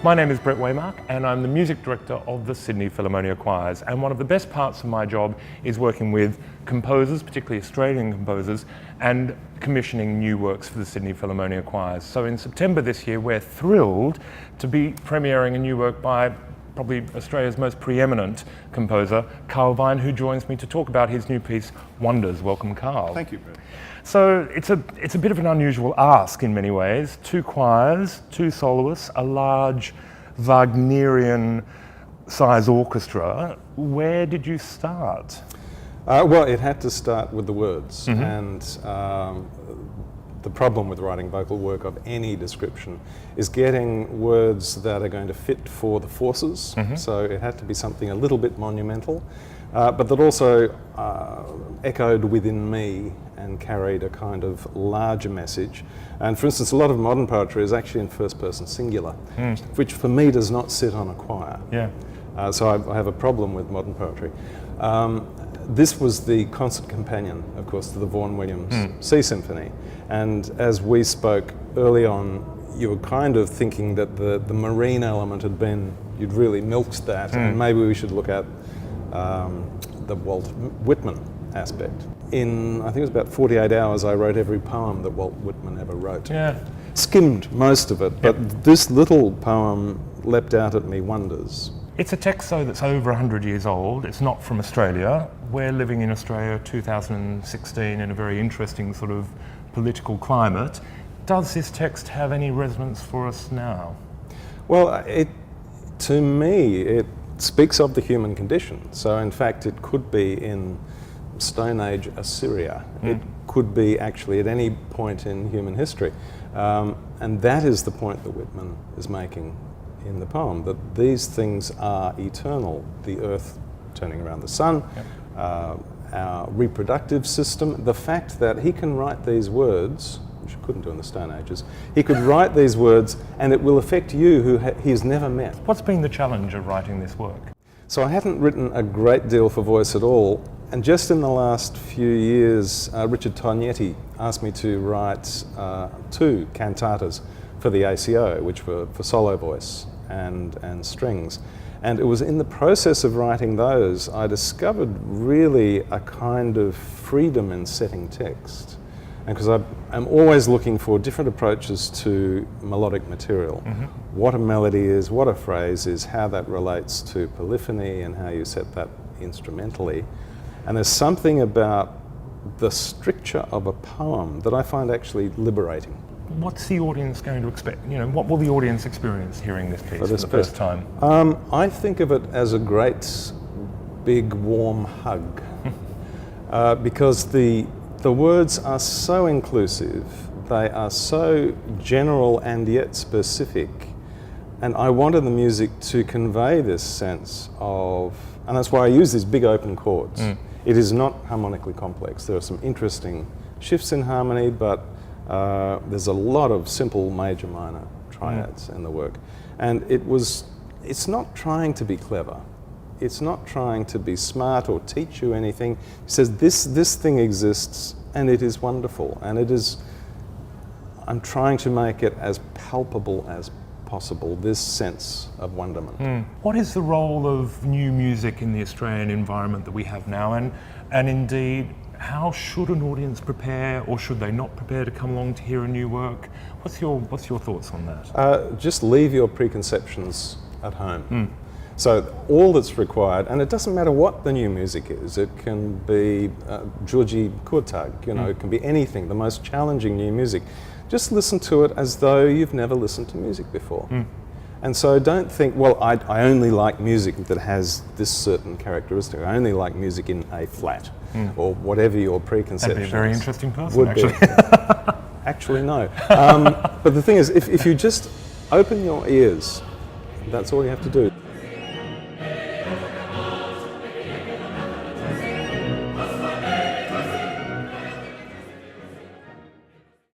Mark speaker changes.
Speaker 1: My name is Brett Weymark and I'm the music director of the Sydney Philharmonia Choirs, and one of the best parts of my job is working with composers, particularly Australian composers, and commissioning new works for the Sydney Philharmonia Choirs. So in September this year we're thrilled to be premiering a new work by probably Australia's most preeminent composer, Carl Vine, who joins me to talk about his new piece, Wonders. Welcome, Carl.
Speaker 2: Thank you, Brett.
Speaker 1: So it's a bit of an unusual ask in many ways. Two choirs, two soloists, a large Wagnerian size orchestra. Where did you start?
Speaker 2: Well, it had to start with the words, and the problem with writing vocal work of any description is getting words that are going to fit for the forces. So it had to be something a little bit monumental, but that also echoed within me and carried a kind of larger message. And for instance, a lot of modern poetry is actually in first person singular, which for me does not sit on a choir.
Speaker 1: Yeah.
Speaker 2: So I have a problem with modern poetry. This was the concert companion, of course, to the Vaughan Williams Sea Symphony. And as we spoke early on, you were kind of thinking that the marine element had been, you'd really milked that, and maybe we should look at the Walt Whitman aspect. In, I think it was about 48 hours, I wrote every poem that Walt Whitman ever wrote.
Speaker 1: Yeah.
Speaker 2: Skimmed most of it, but this little poem leapt out at me, Wonders.
Speaker 1: It's a text, though, that's over 100 years old. It's not from Australia. We're living in Australia 2016 in a very interesting sort of political climate. Does this text have any resonance for us now?
Speaker 2: Well, to me, it speaks of the human condition. So in fact, it could be in Stone Age Assyria. It could be actually at any point in human history. And that is the point that Whitman is making in the poem, that these things are eternal. The earth turning around the sun, our reproductive system, the fact that he can write these words, which he couldn't do in the Stone Ages, he could write these words and it will affect you who he's never met.
Speaker 1: What's been the challenge of writing this work?
Speaker 2: So I hadn't written a great deal for voice at all, and just in the last few years, Richard Tognetti asked me to write 2 cantatas for the ACO, which were for solo voice and strings. And it was in the process of writing those I discovered really a kind of freedom in setting text. And because I'm always looking for different approaches to melodic material. What a melody is, what a phrase is, how that relates to polyphony and how you set that instrumentally. And there's something about the stricture of a poem that I find actually liberating.
Speaker 1: What's the audience going to expect? You know, what will the audience experience hearing this piece for the first time?
Speaker 2: I think of it as a great, big, warm hug, because the words are so inclusive, they are so general and yet specific, and I wanted the music to convey this sense of, and that's why I use these big open chords. It is not harmonically complex. There are some interesting shifts in harmony, but there's a lot of simple major minor triads in the work. And it's not trying to be clever. It's not trying to be smart or teach you anything. It says this thing exists and it is wonderful, and I'm trying to make it as palpable as possible, this sense of wonderment.
Speaker 1: What is the role of new music in the Australian environment that we have now, and indeed, how should an audience prepare, or should they not prepare to come along to hear a new work? What's your thoughts on that?
Speaker 2: Just leave your preconceptions at home. So all that's required, and it doesn't matter what the new music is, it can be Georgi Kurtag, you know, it can be anything, the most challenging new music. Just listen to it as though you've never listened to music before. And so don't think, well, I only like music that has this certain characteristic. I only like music in A flat, or whatever your preconception
Speaker 1: That'd be a very interesting person,
Speaker 2: would
Speaker 1: actually.
Speaker 2: be. Actually, no. But the thing is, if you just open your ears, that's all you have to do.